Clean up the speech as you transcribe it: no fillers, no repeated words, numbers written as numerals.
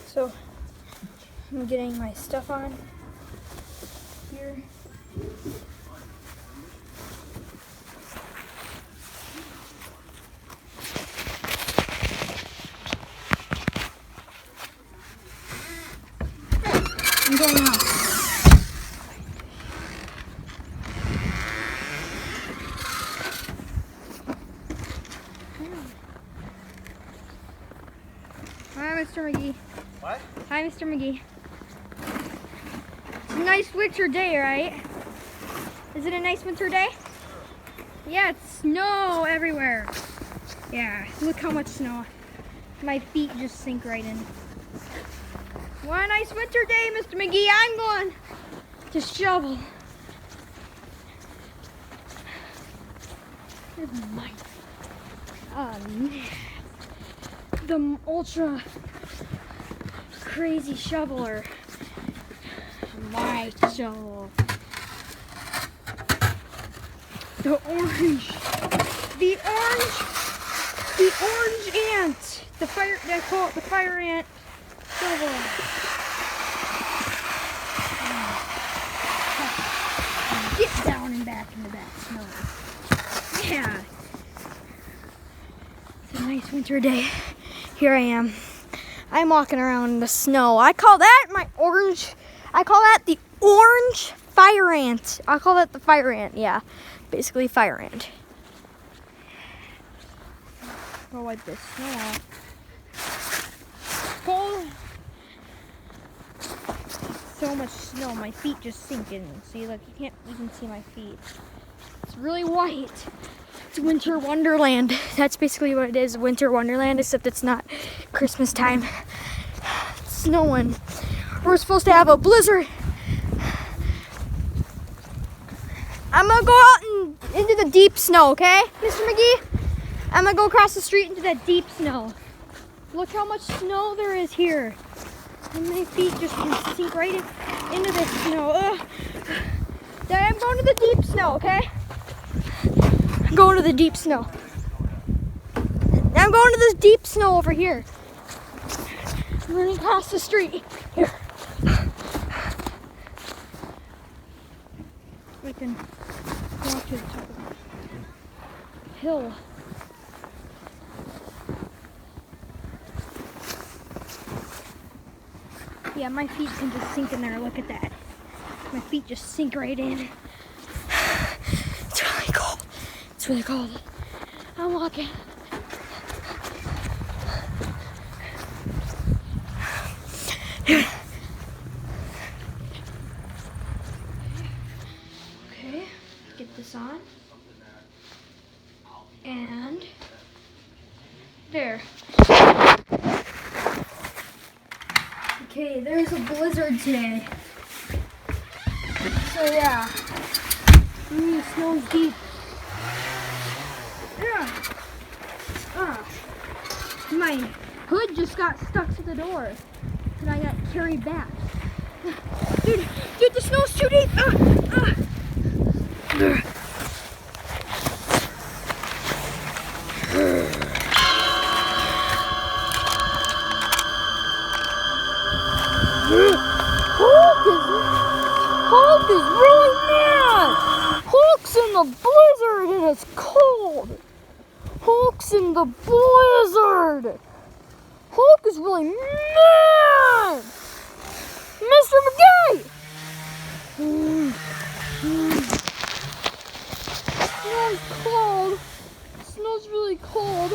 So I'm getting my stuff on here. I'm going out. Hi, Mr. McGee. What? Hi, Mr. McGee. It's a nice winter day, right? Is it a nice winter day? Yeah, it's snow everywhere. Yeah, look how much snow. My feet just sink right in. What a nice winter day, Mr. McGee. I'm going to shovel. Here's my the ultra crazy shoveler. My shovel. The orange ant. They call it the fire ant shovel. Get down and back into that snow. Yeah. It's a nice winter day. Here I am. I'm walking around in the snow. I call that the orange fire ant. I call that the fire ant, yeah. Basically fire ant. I'll wipe this snow off. Cold. So much snow, my feet just sink in. See, like you can't even see my feet. It's really white. It's Winter Wonderland. That's basically what it is, Winter Wonderland, except it's not Christmas time. It's snowing. We're supposed to have a blizzard. I'm gonna go out into the deep snow, okay, Mr. McGee? I'm gonna go across the street into that deep snow. Look how much snow there is here. And my feet just can sink right into this snow. Then I'm going to the deep snow, okay? I'm going to the deep snow. I'm going to this deep snow over here. I'm running across the street. Here. We can walk to the top of the hill. Yeah, my feet can just sink in there. Look at that. My feet just sink right in. It's really cold. It's really cold. I'm walking. Okay, get this on. And there. Okay, there's a blizzard today. So yeah, snow's deep. Yeah. My hood just got stuck to the door, and I got carried back. Dude, the snow's too deep. Hulk is really mad. Hulk's in the blizzard and it's cold. Hulk's in the blizzard. Hulk is really mad. Mr. McGee. Snow's cold. Snow's really cold.